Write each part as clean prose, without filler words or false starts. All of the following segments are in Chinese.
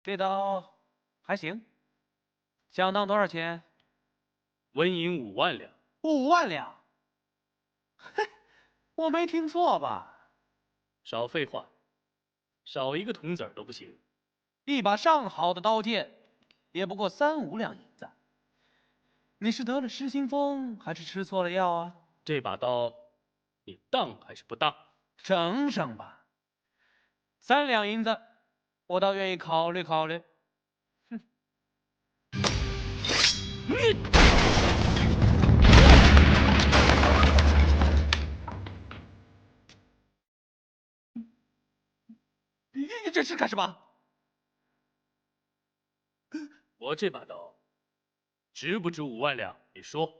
这刀还行，想当多少钱？纹银5万两。5万两？嘿，我没听错吧？少废话，少一个铜子儿都不行。一把上好的刀剑，也不过3、5两银子。你是得了失心疯，还是吃错了药啊？这把刀，你当还是不当？省省吧，3两银子，我倒愿意考虑考虑。哼！你这是干什么？我这把刀，值不值5万两？你说。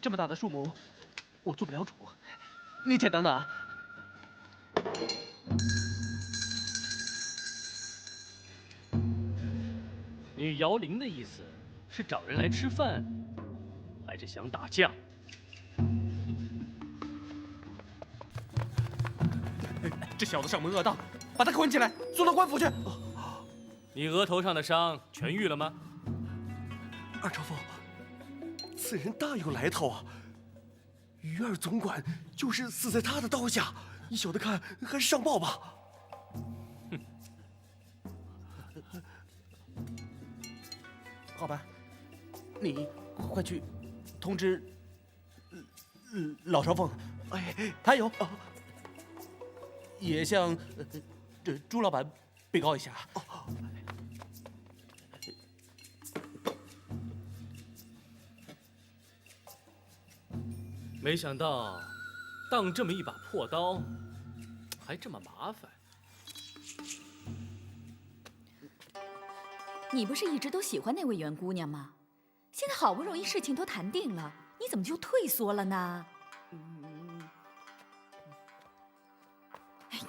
这么大的数目，我做不了主。你且等等啊！你姚玲的意思是找人来吃饭，还是想打架？这小子上门恶当，把他捆起来，送到官府去。你额头上的伤痊愈了吗？二朝父，此人大有来头啊！于二总管就是死在他的刀下，依小的看，还是上报吧。好吧，你快去通知老朝奉，哎，他有，也向这朱老板禀告一下。没想到，当这么一把破刀，还这么麻烦。你不是一直都喜欢那位袁姑娘吗？现在好不容易事情都谈定了，你怎么就退缩了呢？哎呦，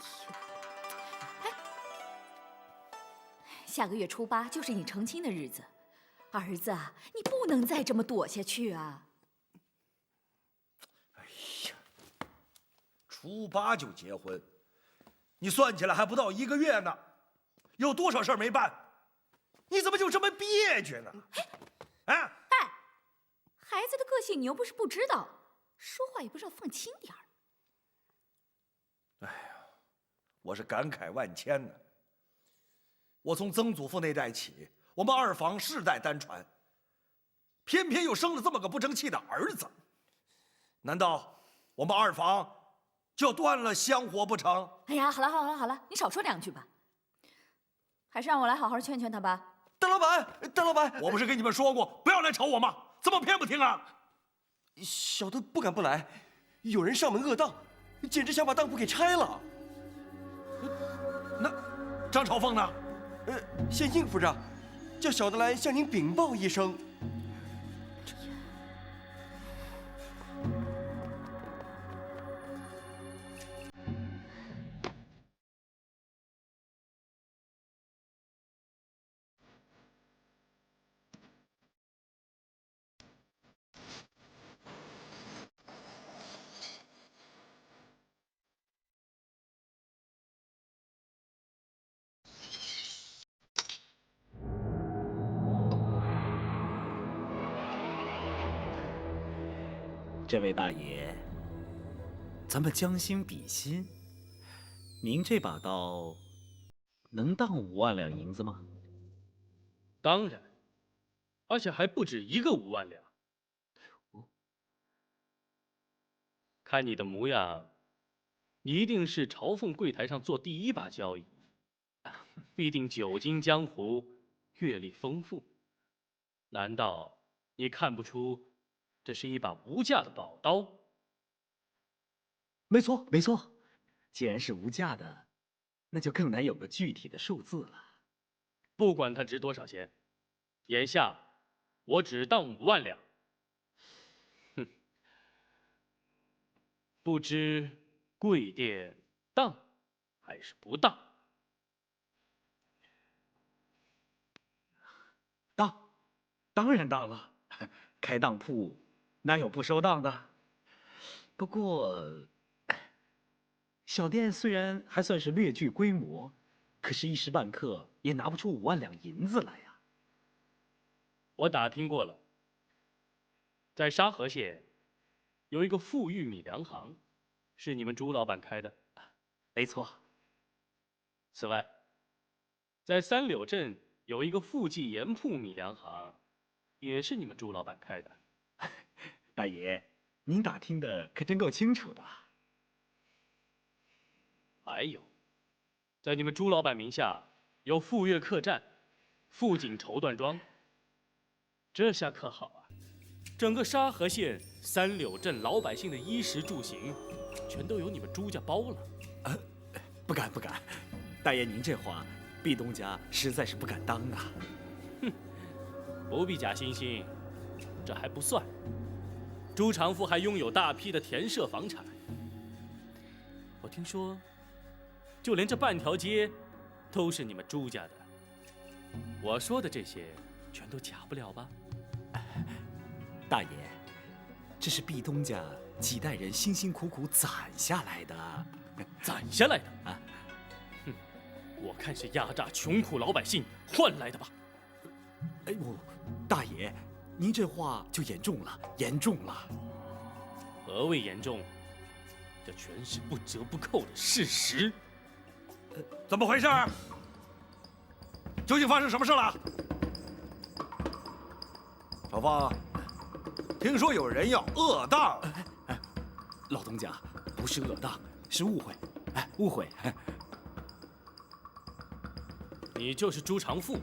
哎，下个月初8就是你成亲的日子，儿子啊，你不能再这么躲下去啊！哎呀，初8就结婚，你算起来还不到1个月呢，有多少事儿没办？你怎么就这么憋屈呢？啊！孩子的个性你又不是不知道，说话也不知道放轻点儿。哎呀，我是感慨万千呢。我从曾祖父那代起，我们二房世代单传，偏偏又生了这么个不争气的儿子，难道我们二房就要断了香火不成？哎呀，好了好了好了，你少说2句吧，还是让我来好好劝劝他吧。大老板，大老板，我不是跟你们说过不要来吵我吗？怎么偏不听啊？小的不敢不来，有人上门恶当，简直想把当铺给拆了。那张朝凤呢？先应付着，叫小的来向您禀报一声。这位大爷，咱们将心比心，您这把刀能当5万两银子吗？当然，而且还不止1个5万两。看你的模样，你一定是朝奉柜台上做第1把交椅，必定久经江湖，阅历丰富。难道你看不出这是一把无价的宝刀？没错，没错。既然是无价的，那就更难有个具体的数字了。不管它值多少钱，眼下我只当5万两。哼，不知贵店当还是不当？当然当了。开当铺哪有不收当的？不过，小店虽然还算是略具规模，可是一时半刻也拿不出5万两银子来呀。我打听过了，在沙河县有一个富裕米粮行，是你们朱老板开的。没错。此外，在三柳镇有一个富记盐铺米粮行，也是你们朱老板开的。大爷，您打听的可真够清楚的。还有，在你们朱老板名下有富悦客栈、富锦绸缎庄，这下可好啊！整个沙河县三柳镇老百姓的衣食住行，全都由你们朱家包了。不敢不敢，大爷您这话，毕东家实在是不敢当啊。不必假惺惺，这还不算，朱长富还拥有大批的田舍房产。我听说，就连这半条街都是你们朱家的。我说的这些，全都假不了吧？大爷，这是毕东家几代人辛辛苦苦攒下来的。攒下来的啊！哼，我看是压榨穷苦老百姓换来的吧。哎呦，大爷，您这话就严重了，严重了。何谓严重？这全是不折不扣的事实。怎么回事？究竟发生什么事了？小凤，听说有人要恶当。老东家，不是恶当，是误会。误会。你就是朱长富？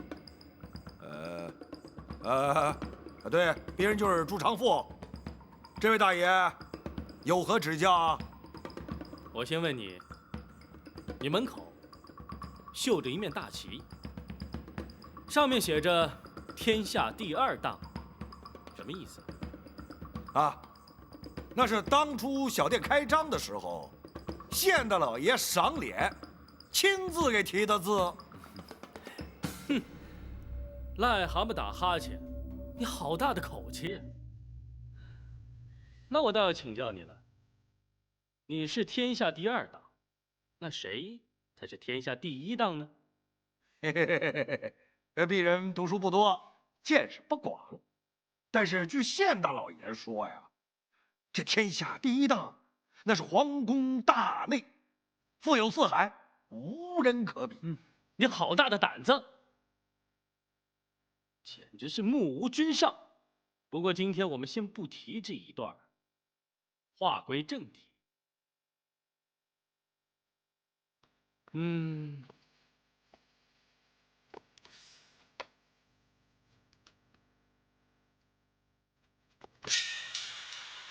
对，别人就是朱长富。这位大爷，有何指教？我先问你，你门口绣着一面大旗，上面写着“天下第2当”，什么意思？啊，那是当初小店开张的时候，县大老爷赏脸，亲自给题的字。哼，癞蛤蟆打哈欠，你好大的口气！那我倒要请教你了，你是天下第2当，那谁才是天下第1当呢？鄙人读书不多，见识不广，但是据县大老爷说呀，这天下第1当，那是皇宫大内，富有四海，无人可比。你好大的胆子，简直是目无君上。不过今天我们先不提这一段，话归正题。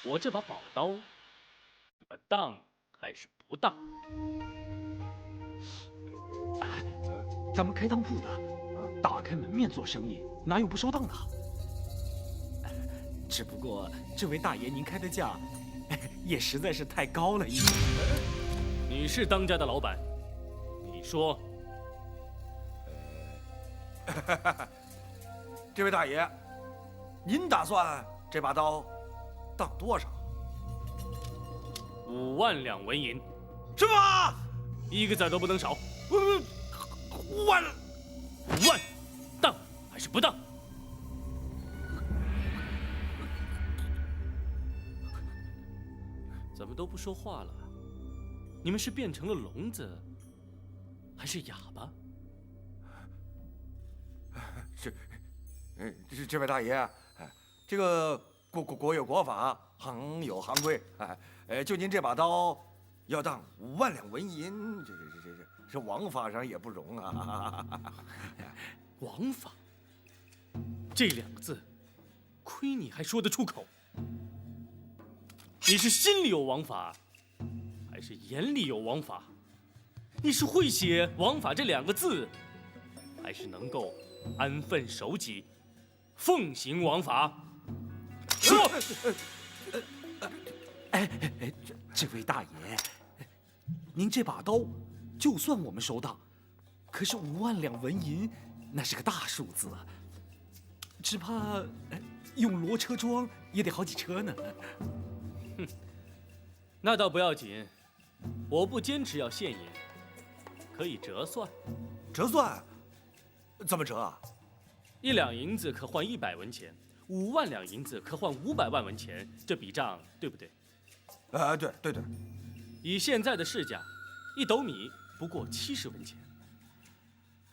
我这把宝刀，当还是不当？咱们开当铺的，打开门面做生意，哪有不收当的？只不过这位大爷您开的价，也实在是太高了一点。你是当家的老板，你说。这位大爷，您打算这把刀当多少？5万两纹银。什么？一个子都不能少。5万！5万，当还是不当？怎么都不说话了？你们是变成了聋子，还是哑巴？这位大爷，这个国有国法，行有行规，就您这把刀，要当5万两纹银，这王法上也不容啊。王法这2个字，亏你还说得出口。你是心里有王法，还是眼里有王法？你是会写王法这2个字，还是能够安分守己，奉行王法？说！这位大爷，您这把刀，就算我们收当，可是5万两纹银，那是个大数字啊，只怕用骡车装也得好几车呢。那倒不要紧，我不坚持要现银，可以折算。折算？怎么折啊1两银子可换100文钱，5万两银子可换500万文钱，这笔账对不对？对。以现在的市价，1斗米不过70文钱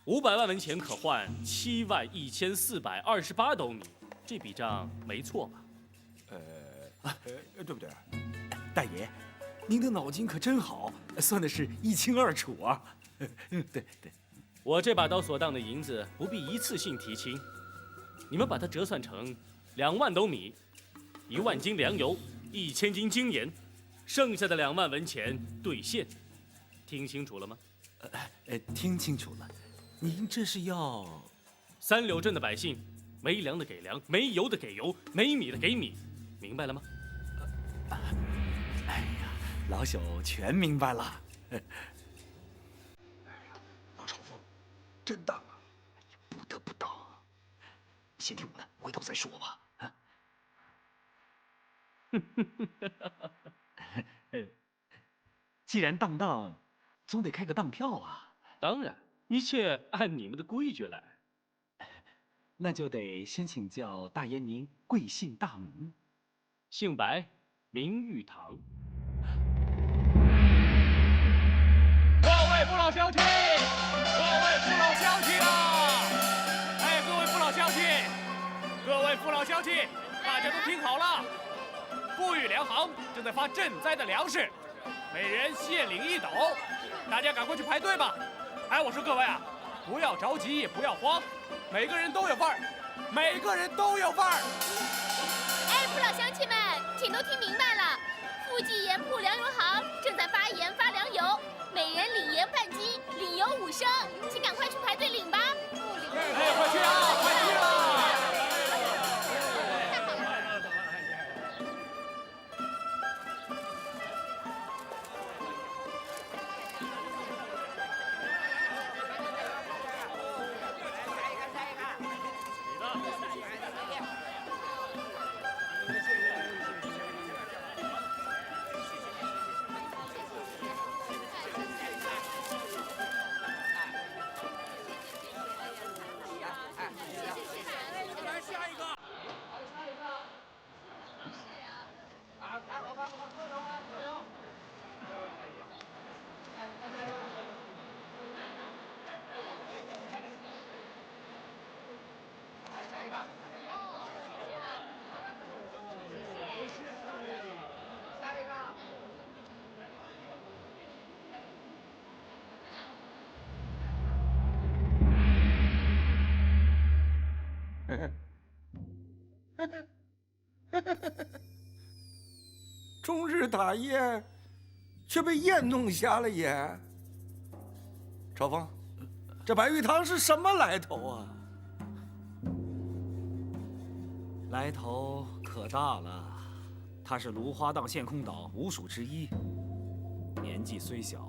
，500万文钱可换7万1428斗米，这笔账没错吧？对不对？大爷，您的脑筋可真好，算的是一清二楚啊。对，我这把刀所当的银子不必一次性提清，你们把它折算成2万斗米、1万斤粮油、1000斤精盐，剩下的2万文钱兑现，听清楚了吗？听清楚了，您这是要3柳镇的百姓，没粮的给粮，没油的给油，没米的给米，明白了吗？老朽全明白了。老朝奉，真当啊？不得不当，先听我的，回头再说吧。既然当，总得开个当票啊。当然，一切按你们的规矩来。那就得先请教大爷您贵姓大名？姓白，名玉堂。各位父老乡亲，各位父老乡亲啊！哎，各位父老乡亲，各位父老乡亲，大家都听好了，富裕粮行正在发赈灾的粮食，每人限领1斗，大家赶快去排队吧。哎，我说各位啊，不要着急，也不要慌，每个人都有份儿，每个人都有份儿。哎，父老乡亲们，请都听明白了，富济盐铺粮油行正在发盐发粮油，每人领盐半斤，领油5升，请赶快去排队领吧。哎，快去啊，快去啊！终日打雁，却被雁弄瞎了眼。朝风，这白玉堂是什么来头啊？来头可大了，他是芦花荡陷空岛5属之一，年纪虽小，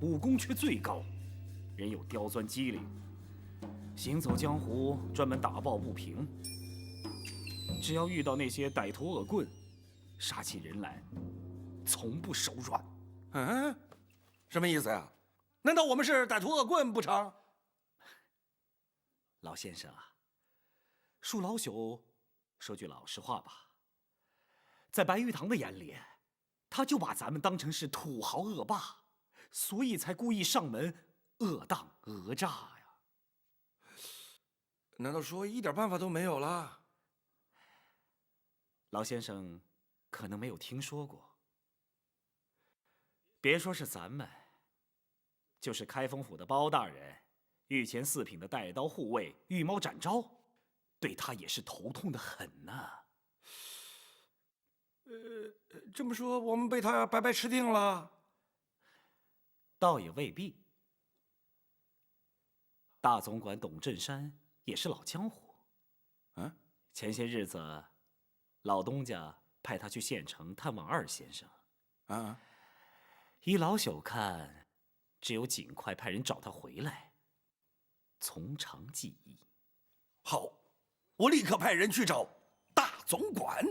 武功却最高，人有刁钻机灵，行走江湖专门打抱不平。只要遇到那些歹徒恶棍，杀起人来从不手软。嗯，什么意思呀？难道我们是歹徒恶棍不成？老先生啊，恕老朽说句老实话吧，在白玉堂的眼里，他就把咱们当成是土豪恶霸，所以才故意上门恶当讹诈呀。难道说一点办法都没有了？老先生可能没有听说过，别说是咱们，就是开封府的包大人、御前4品的带刀护卫御猫展昭，对他也是头痛的很呐。这么说，我们被他白白吃定了？倒也未必。大总管董振山也是老江湖，前些日子，老东家派他去县城探望2先生，依老朽看，只有尽快派人找他回来，从长计议。好，我立刻派人去找大总管。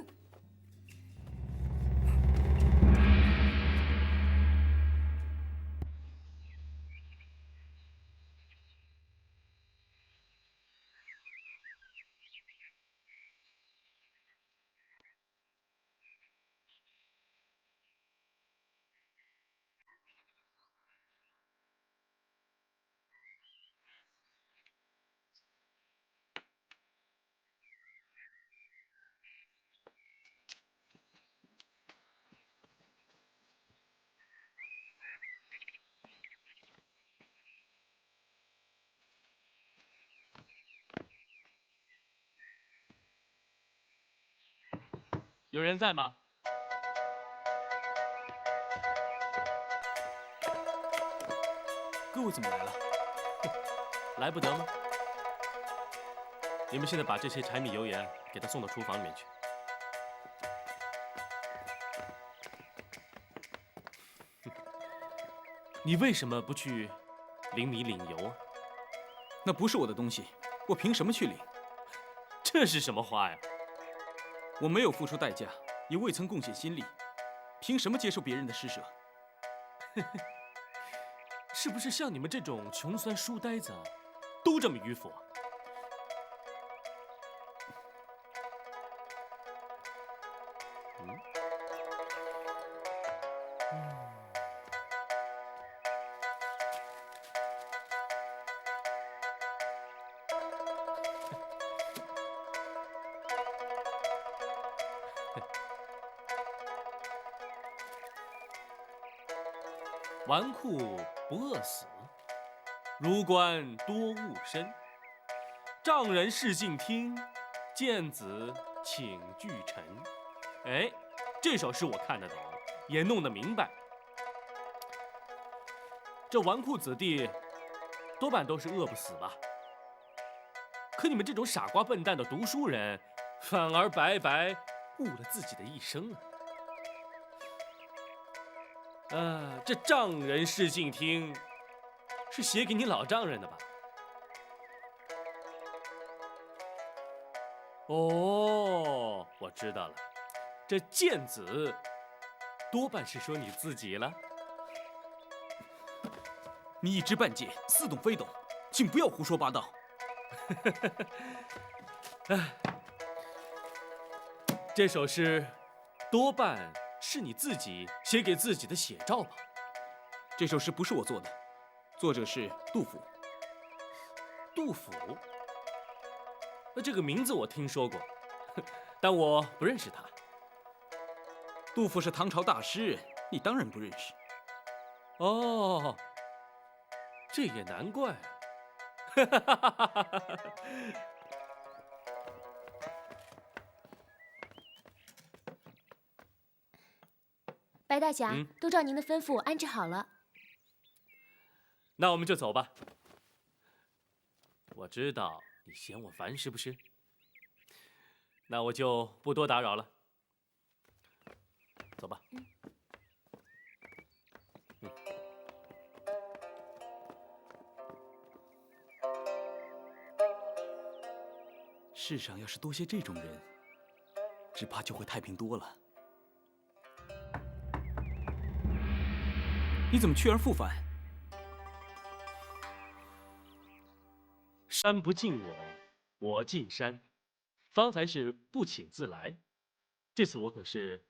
有人在吗？各位怎么来了？来不得吗？你们现在把这些柴米油盐给他送到厨房里面去。你为什么不去领米领油啊？那不是我的东西，我凭什么去领？这是什么话呀？我没有付出代价，也未曾贡献心力，凭什么接受别人的施舍？是不是像你们这种穷酸书呆子，都这么迂腐啊？纨绔不饿死，儒官多误身。丈人事尽听，贱子请具臣。哎，这首诗我看得懂，也弄得明白。这纨绔子弟多半都是饿不死吧？可你们这种傻瓜笨蛋的读书人，反而白白误了自己的一生啊！这丈人事尽听，是写给你老丈人的吧？哦，我知道了，这贱子多半是说你自己了。你一知半解，似懂非懂，请不要胡说八道。这首诗多半是你自己写给自己的写照吧？这首诗不是我做的，作者是杜甫。杜甫？这个名字我听说过，但我不认识他。杜甫是唐朝大诗人，你当然不认识。哦，这也难怪。白大侠，都照您的吩咐安置好了。那我们就走吧。我知道你嫌我烦，是不是？那我就不多打扰了。走吧。世上要是多些这种人，只怕就会太平多了。你怎么去而复返？山不进我，我进山，方才是不请自来。这次我可是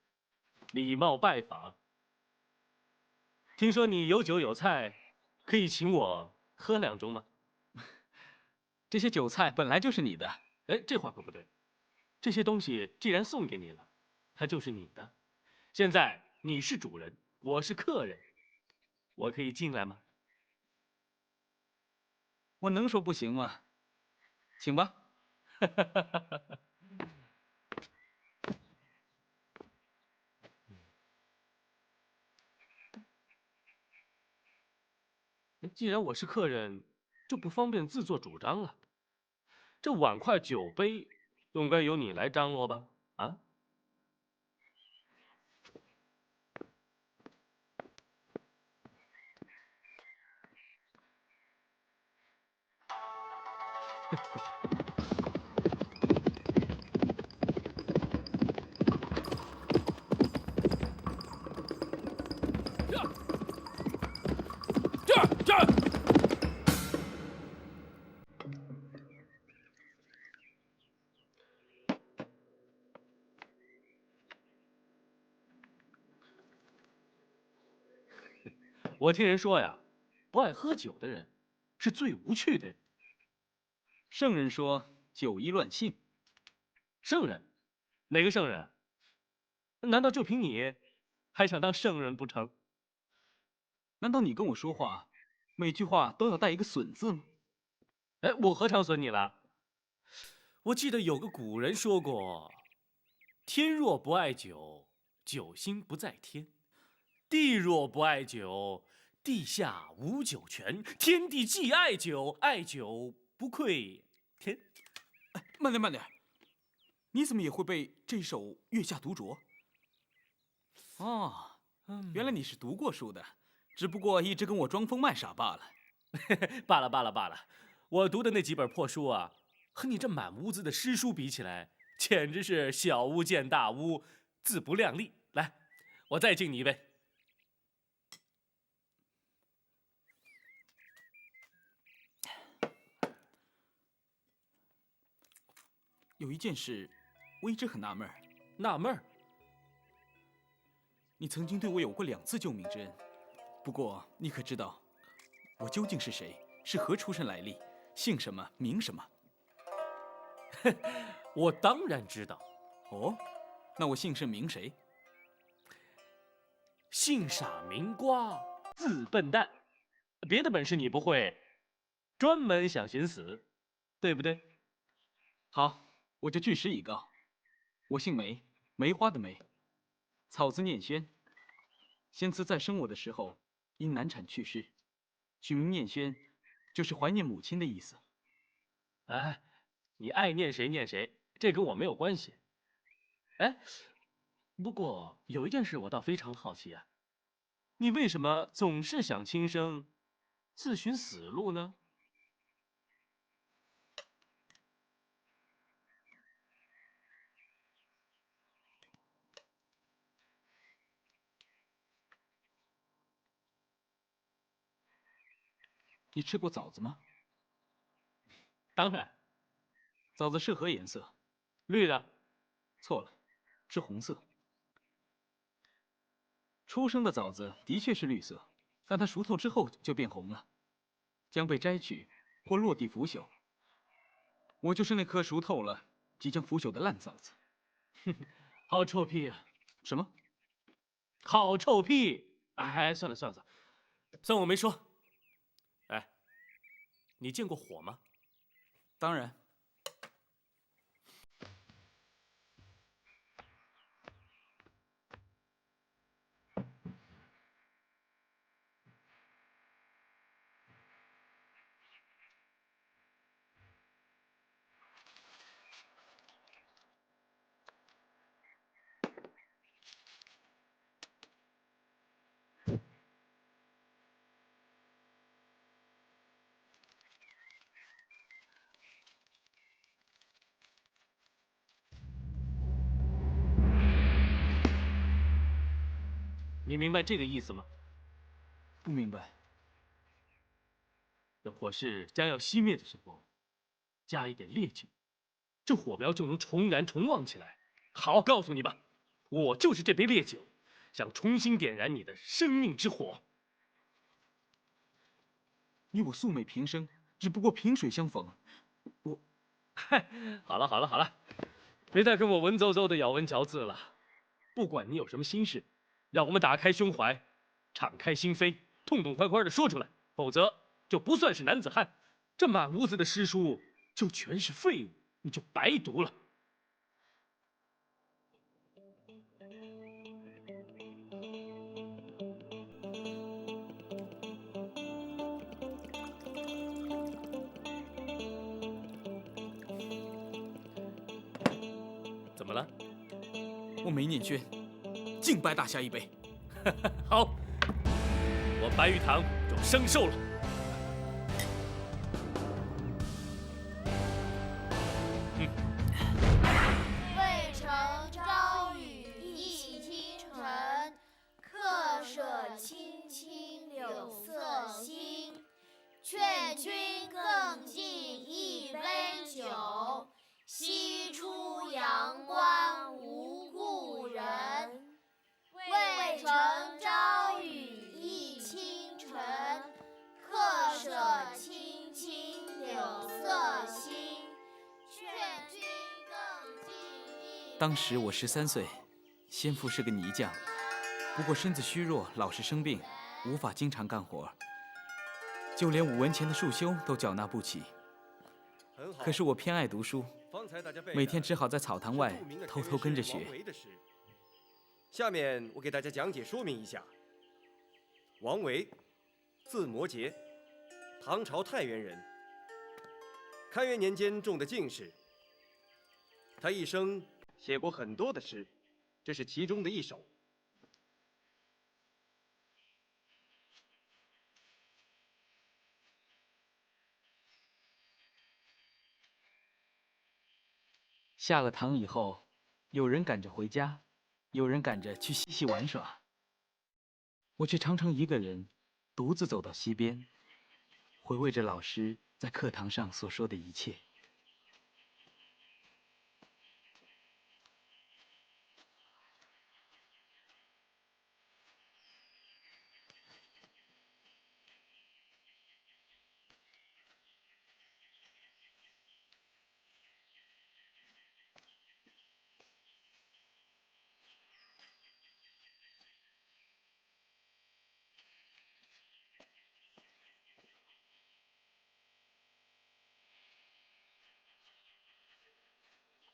礼貌拜访。听说你有酒有菜，可以请我喝2盅吗？这些酒菜本来就是你的。哎，这话可不对。这些东西既然送给你了，它就是你的。现在你是主人，我是客人，我可以进来吗？我能说不行吗？请吧。既然我是客人，就不方便自作主张了。这碗筷酒杯，总该由你来张罗吧？啊？我听人说呀，不爱喝酒的人是最无趣的人。圣人说酒意乱性。圣人？哪个圣人？难道就凭你还想当圣人不成？难道你跟我说话，每句话都要带一个损字吗？哎，我何尝损你了？我记得有个古人说过：“天若不爱酒，酒心不在天；地若不爱酒，地下无酒泉。天地既爱酒，爱酒不愧天。”哎，慢点慢点，你怎么也会背这首《月下独酌》？哦，原来你是读过书的，只不过一直跟我装疯卖傻罢了。罢了罢了罢了，我读的那几本破书啊，和你这满屋子的诗书比起来，简直是小巫见大巫，自不量力。来，我再敬你一杯。有一件事，我一直很纳闷儿。纳闷儿？你曾经对我有过2次救命之恩，不过你可知道，我究竟是谁？是何出身来历？姓什么？名什么？我当然知道。哦，那我姓甚名谁？姓傻名瓜，字笨蛋，别的本事你不会，专门想寻死，对不对？好，我就据实以告，我姓梅，梅花的梅，草字念轩。先慈在生我的时候因难产去世，取名念轩，就是怀念母亲的意思。哎，你爱念谁念谁，这跟我没有关系。哎，不过有一件事我倒非常好奇啊，你为什么总是想轻生，自寻死路呢？你吃过枣子吗？当然，枣子是何颜色？绿的。错了，是红色。出生的枣子的确是绿色，但它熟透之后就变红了，将被摘取或落地腐朽。我就是那颗熟透了、即将腐朽的烂枣子。哼，好臭屁啊！什么？好臭屁！哎，算了算了算了，算我没说。哎，你见过火吗？当然。你明白这个意思吗？不明白。等火势将要熄灭的时候，加一点烈酒，这火苗就能重燃重旺起来。好，告诉你吧，我就是这杯烈酒，想重新点燃你的生命之火。你我素昧平生，只不过萍水相逢。嗨，好了好了好了，别再跟我文绉绉的咬文嚼字了。不管你有什么心事，让我们打开胸怀，敞开心扉，痛痛快快的说出来，否则就不算是男子汉。这满屋子的诗书就全是废物，你就白读了。怎么了？我没念轩，敬拜大侠一杯。好，我白玉堂就生寿了。渭城朝雨浥轻尘，客舍青青柳色新。劝君更尽一杯酒，西出阳关无故人。渭城朝雨浥轻当时我13岁，先父是个泥匠，不过身子虚弱，老是生病，无法经常干活，就连5文钱的束修都缴纳不起。可是我偏爱读书，每天只好在草堂外偷偷跟着学。下面我给大家讲解说明一下。王维，字摩诘，唐朝太原人。开元年间中的进士。他一生写过很多的诗，这是其中的一首。下了堂以后，有人赶着回家，有人赶着去嬉戏玩耍，我却常常一个人独自走到溪边，回味着老师在课堂上所说的一切。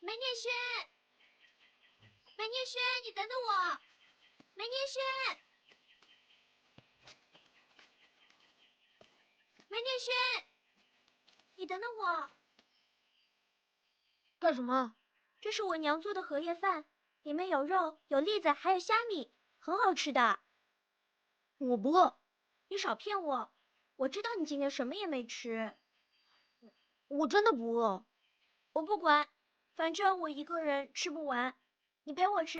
梅念轩，梅念轩，你等等我！梅念轩，梅念轩，你等等我！干什么？这是我娘做的荷叶饭，里面有肉、有栗子，还有虾米，很好吃的。我不饿。你少骗我，我知道你今天什么也没吃。我真的不饿。我不管，反正我一个人吃不完，你陪我吃。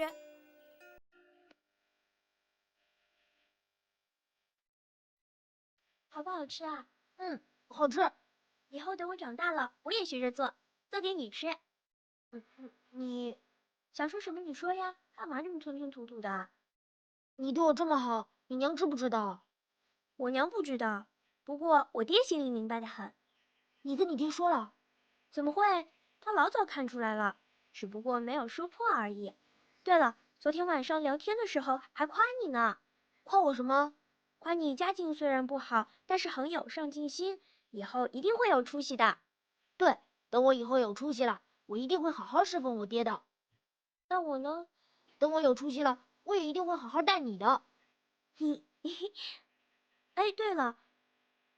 好不好吃啊？好吃。以后等我长大了，我也学着做，做给你吃。你想说什么你说呀，干嘛这么吞吞吐吐的？你对我这么好，你娘知不知道？我娘不知道，不过我爹心里明白的很。你跟你爹说了？怎么会？他老早看出来了，只不过没有说破而已。对了，昨天晚上聊天的时候还夸你呢。夸我什么？夸你家境虽然不好，但是很有上进心，以后一定会有出息的。对，等我以后有出息了，我一定会好好侍奉我爹的。那我呢？等我有出息了，我也一定会好好待你的。哎，对了，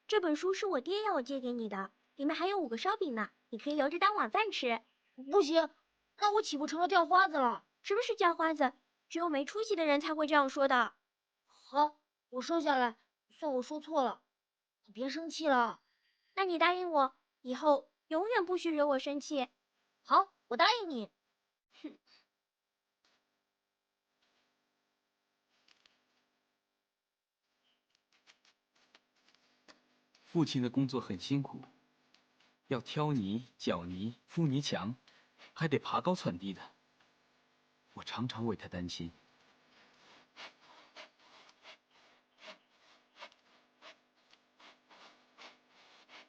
这本书是我爹要我借给你的，里面还有5个烧饼呢，你可以留着当晚饭吃。不行，那我岂不成了叫花子了？什么是叫花子？只有没出息的人才会这样说的。好，我收下来，算我说错了，你别生气了。那你答应我，以后永远不许惹我生气。好，我答应你。父亲的工作很辛苦，要挑泥、搅泥、敷泥墙，还得爬高窜低的。我常常为他担心。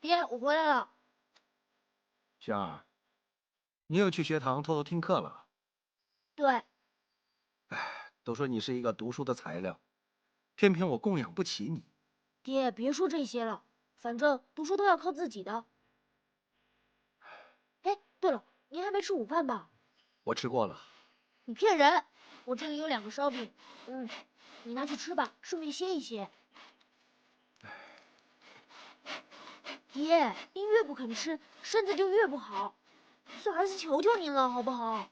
爹，我回来了。轩儿，你又去学堂偷偷听课了？对。都说你是一个读书的材料，偏偏我供养不起你。爹，别说这些了，反正读书都要靠自己的。哎，对了，您还没吃午饭吧？我吃过了。你骗人！我这里有2个烧饼，你拿去吃吧，顺便歇一歇。爹，您越不肯吃，身子就越不好。小儿子求求您了，好不好？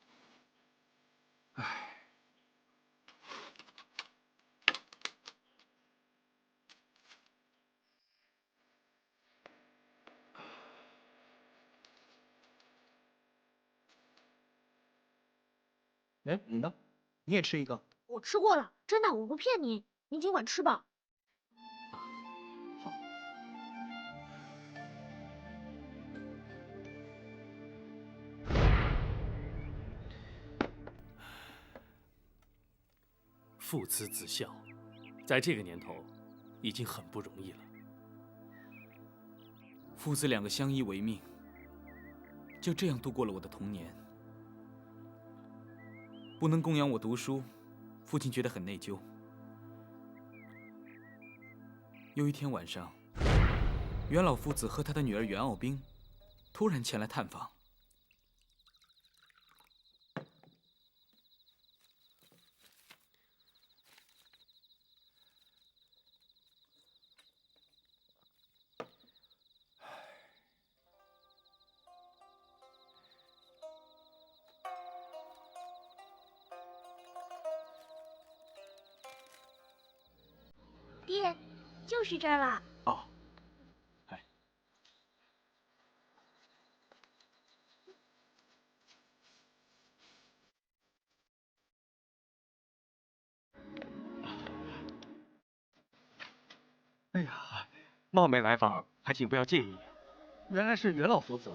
哎，你呢？你也吃一个。我吃过了，真的，我不骗你。您尽管吃吧。好。父慈子孝，在这个年头，已经很不容易了。父子2个相依为命，就这样度过了我的童年。不能供养我读书，父亲觉得很内疚。有一天晚上，袁老夫子和他的女儿袁傲冰突然前来探访。爹，就是这儿了。哦，哎，哎呀，冒昧来访，还请不要介意。原来是袁老夫子，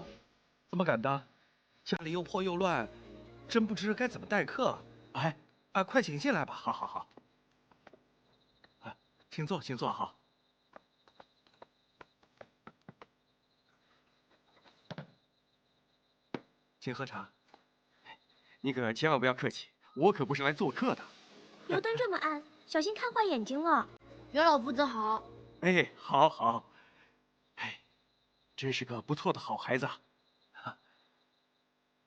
怎么敢当？家里又破又乱，真不知该怎么待客。哎，快请进来吧。好好好。请坐，请坐。好。请喝茶。你可千万不要客气，我可不是来做客的。油灯这么暗，小心看坏眼睛了。袁老夫子好。哎，好好。哎，真是个不错的好孩子啊。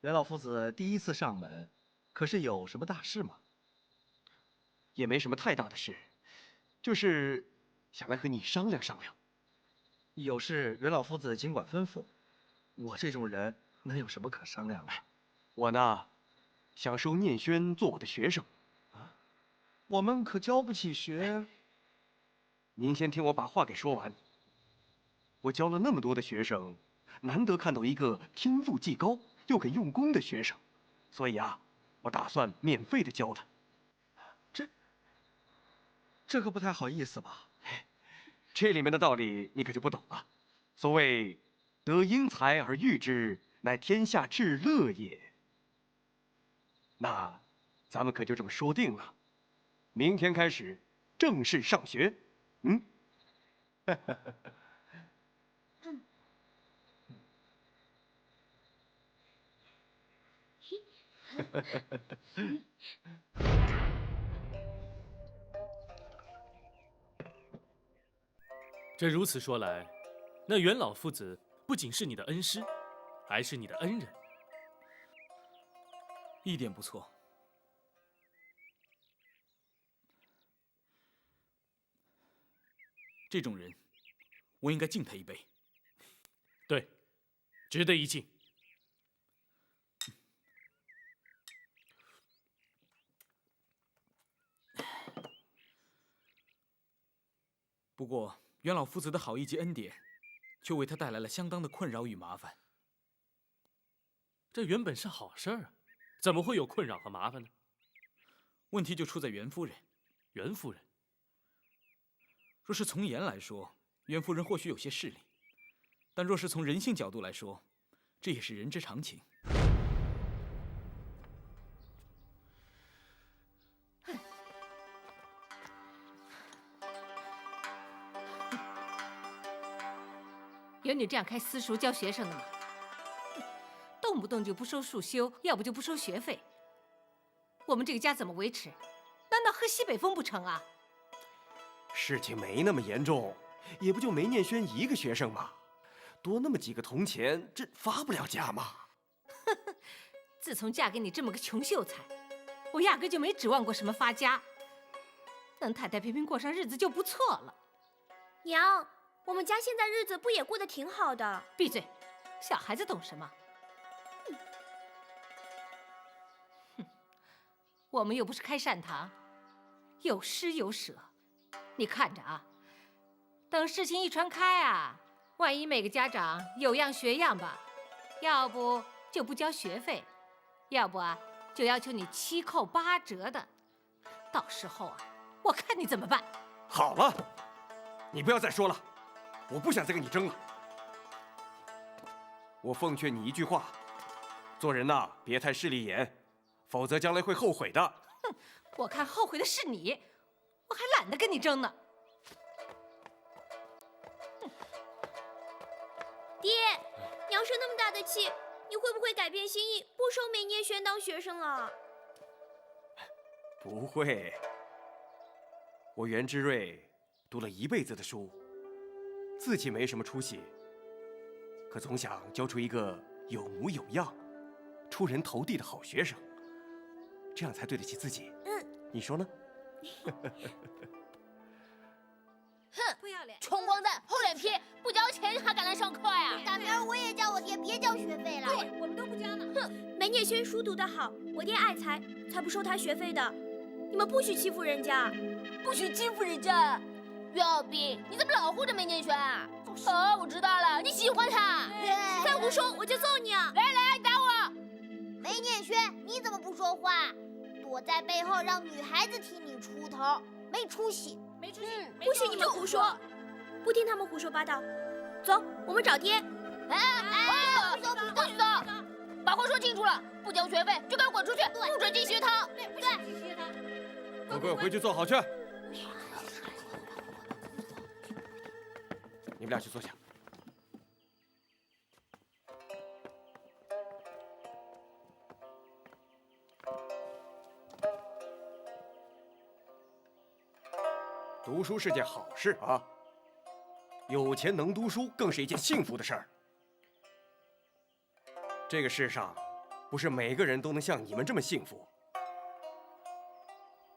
袁老夫子第一次上门，可是有什么大事吗？也没什么太大的事，就是想来和你商量商量。有事袁老夫子尽管吩咐，我这种人能有什么可商量的？我呢，想收念轩做我的学生。啊，我们可教不起学。您先听我把话给说完。我教了那么多的学生，难得看到一个天赋既高又肯用功的学生，所以啊，我打算免费的教他。这可不太好意思吧？这里面的道理你可就不懂了。所谓得英才而育之，乃天下至乐也。那咱们可就这么说定了，明天开始正式上学。嗯。这如此说来，那袁老夫子不仅是你的恩师，还是你的恩人。一点不错。这种人，我应该敬他一杯。对，值得一敬。不过，袁老夫子的好意及恩典，却为他带来了相当的困扰与麻烦。这原本是好事儿啊，怎么会有困扰和麻烦呢？问题就出在袁夫人。袁夫人，若是从严来说，袁夫人或许有些势力，但若是从人性角度来说，这也是人之常情。有你这样开私塾教学生的吗？动不动就不收束修，要不就不收学费。我们这个家怎么维持？难道喝西北风不成啊？事情没那么严重，也不就梅念轩一个学生嘛，多那么几个铜钱，这发不了家嘛。自从嫁给你这么个穷秀才，我压根就没指望过什么发家，能太太平平过上日子就不错了。娘，我们家现在日子不也过得挺好的？闭嘴，小孩子懂什么？哼，我们又不是开善堂，有施有舍。你看着啊，等事情一传开啊，万一每个家长有样学样吧，要不就不交学费，要不啊就要求你7扣8折的，到时候啊，我看你怎么办。好了，你不要再说了，我不想再跟你争了。我奉劝你一句话，做人呐，别太势利眼，否则将来会后悔的。哼，我看后悔的是你，我还懒得跟你争呢。爹，娘生那么大的气，你会不会改变心意，不收梅念轩当学生了？不会，我袁之瑞读了一辈子的书，自己没什么出息，可总想教出一个有模有样、出人头地的好学生，这样才对得起自己。你说呢？哼，不要脸！穷光蛋，厚脸皮，不交钱还敢来上课呀？大明儿我也叫我爹别交学费了。对，我们都不交呢。哼，梅念轩书读得好，我爹爱才，才不收他学费的。你们不许欺负人家，不许欺负人家。岳小兵，你怎么老护着梅念轩啊？哦，我知道了，你喜欢他。再胡说我就揍你啊！来来，你打我！梅念轩，你怎么不说话？躲在背后让女孩子替你出头，没出息。没出息，不许你们胡说，不听他们胡说八道。走，我们找爹。不许走！把话说清楚了，不交学费就给我滚出去，不准进学堂。对，都给我回去坐好去。你们俩去坐下。读书是件好事啊，有钱能读书更是一件幸福的事儿。这个世上，不是每个人都能像你们这么幸福。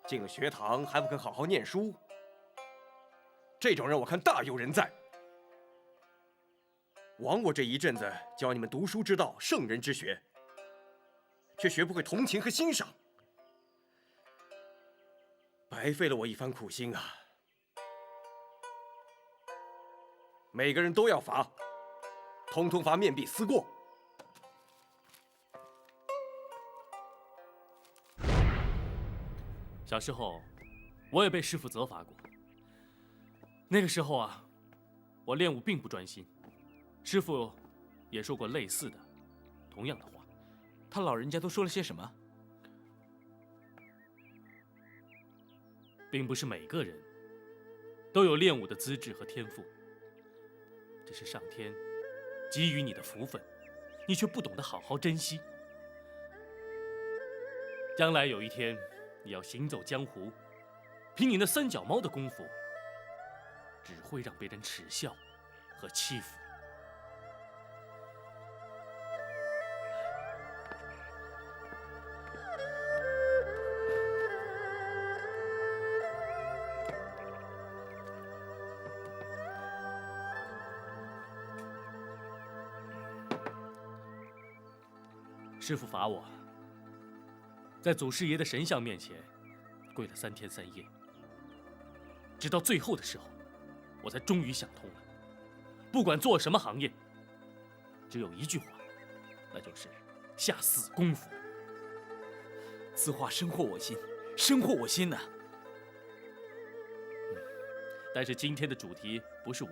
进了学堂还不肯好好念书，这种人我看大有人在。枉我这一阵子教你们读书之道、圣人之学，却学不会同情和欣赏，白费了我一番苦心啊！每个人都要罚，通通罚面壁思过。小时候，我也被师傅责罚过。那个时候啊，我练武并不专心，师傅也说过类似的、同样的话。他老人家都说了些什么？并不是每个人都有练武的资质和天赋，这是上天给予你的福分，你却不懂得好好珍惜。将来有一天，你要行走江湖，凭你那三脚猫的功夫，只会让别人耻笑和欺负。师傅罚我在祖师爷的神像面前跪了3天3夜，直到最后的时候，我才终于想通了。不管做什么行业，只有一句话，那就是下死功夫。此话深获我心，深获我心呐！但是今天的主题不是我，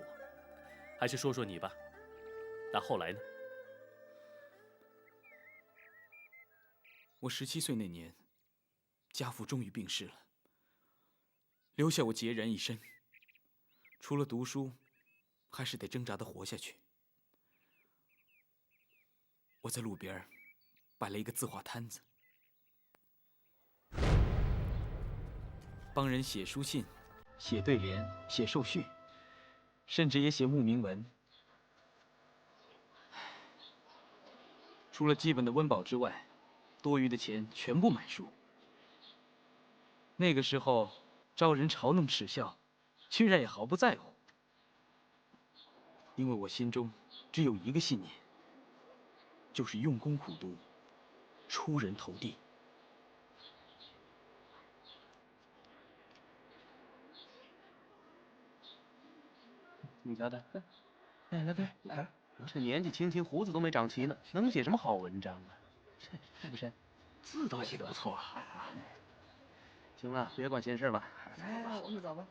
还是说说你吧。那后来呢？我17岁那年，家父终于病逝了，留下我孑然一身。除了读书，还是得挣扎地活下去。我在路边摆了一个字画摊子，帮人写书信、写对联、写寿序，甚至也写墓铭文。除了基本的温饱之外，多余的钱全部买书。那个时候，招人嘲弄耻笑，居然也毫不在乎，因为我心中只有一个信念，就是用功苦读，出人头地。你瞧他，来，这年纪轻轻，胡子都没长齐呢，能写什么好文章啊？是不是？字倒写得不错啊。行了，别管闲事了，来，我们走吧。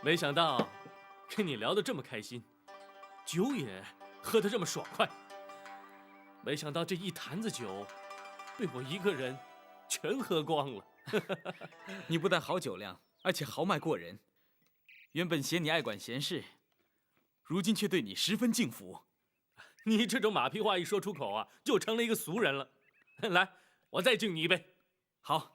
没想到跟你聊得这么开心，酒也喝得这么爽快。没想到这一坛子酒被我一个人全喝光了。你不但好酒量，而且豪迈过人。原本嫌你爱管闲事，如今却对你十分敬服。你这种马屁话一说出口啊，就成了一个俗人了。来，我再敬你一杯。好。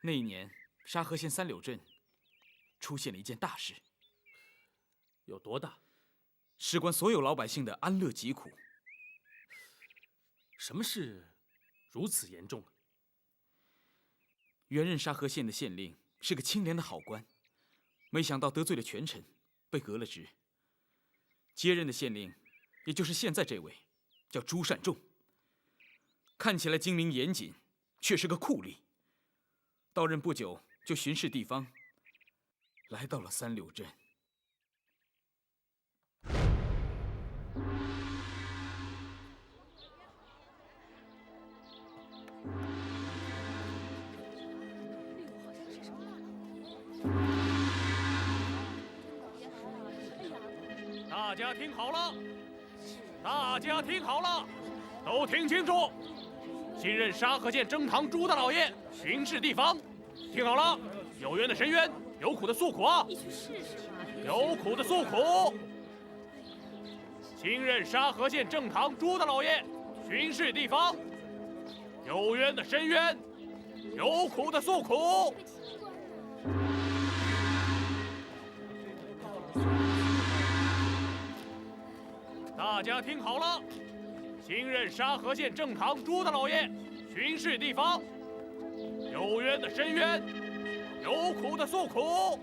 那一年，沙河县三柳镇出现了一件大事。有多大？事关所有老百姓的安乐疾苦。什么事如此严重？原任沙河县的县令是个清廉的好官，没想到得罪了权臣，被革了职。接任的县令，也就是现在这位，叫朱善仲。看起来精明严谨，却是个酷吏。到任不久，就巡视地方，来到了三柳镇。大家听好了，大家听好了，都听清楚！新任沙河县征堂朱大老爷巡视地方，听好了，有冤的申冤，有苦的诉苦啊！有苦的诉苦。新任沙河县征堂朱大老爷巡视地方，有冤的申冤，有苦的诉苦。大家听好了，新任沙河县正堂朱大老爷巡视地方，有冤的申冤，有苦的诉苦。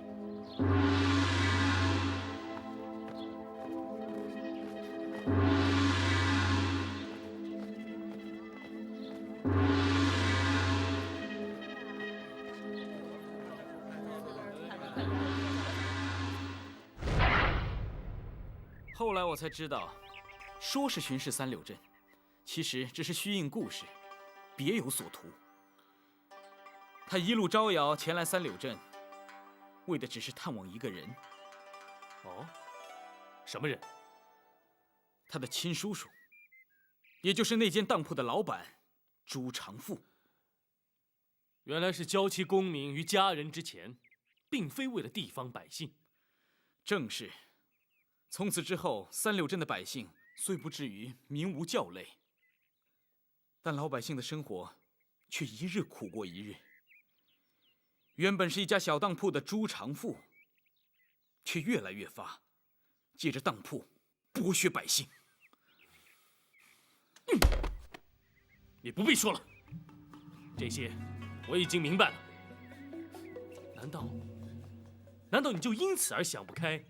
后来我才知道，说是巡视三柳镇，其实只是虚应故事，别有所图。他一路招摇前来三柳镇，为的只是探望一个人。哦，什么人？他的亲叔叔，也就是那间当铺的老板朱长富。原来是交其功名于家人之前，并非为了地方百姓。正是。从此之后，三柳镇的百姓虽不至于民无教类，但老百姓的生活却一日苦过一日。原本是一家小当铺的朱长富，却越来越发，借着当铺剥削百姓。你不必说了，这些我已经明白了。难道你就因此而想不开？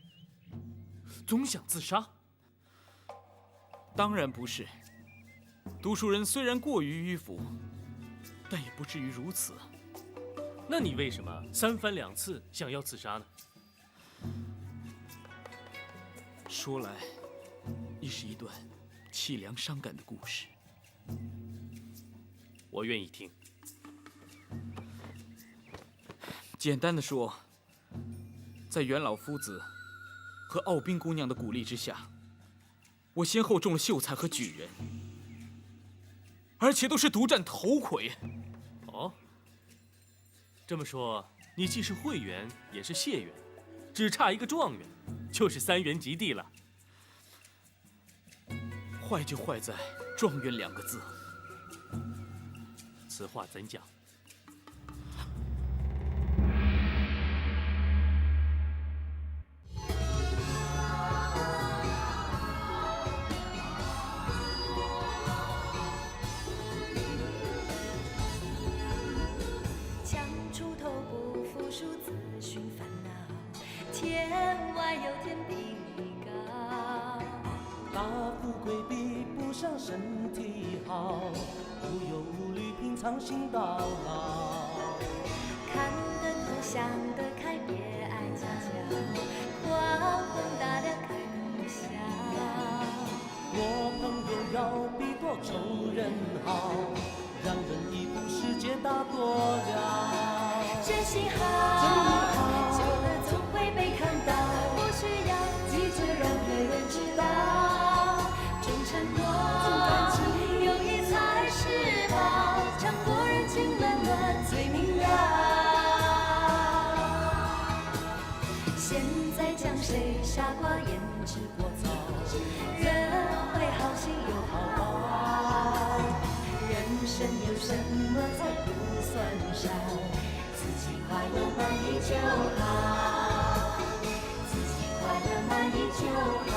总想自杀？当然不是。读书人虽然过于迂腐，但也不至于如此。那你为什么三番两次想要自杀呢？说来，亦是一段凄凉伤感的故事。我愿意听。简单的说，在袁老夫子和奥冰姑娘的鼓励之下，我先后中了秀才和举人，而且都是独占头魁。哦，这么说，你既是会员，也是解元，只差一个状元，就是3元及第了。坏就坏在“状元”2个字。此话怎讲？身体好，无忧无虑，平常心到老。看得透，想得开，别爱计较，狂风大量开口笑。我朋友要比多愁人好。学大多了。真心好，久了总会被看到，不需要急着让别人知道。真承诺，感情友谊才是宝，强迫人情冷暖最明了。现在讲谁傻瓜言之过早，人会好心有好报。人生有什么才不算少？自己快乐满意就好，自己快乐满意就好。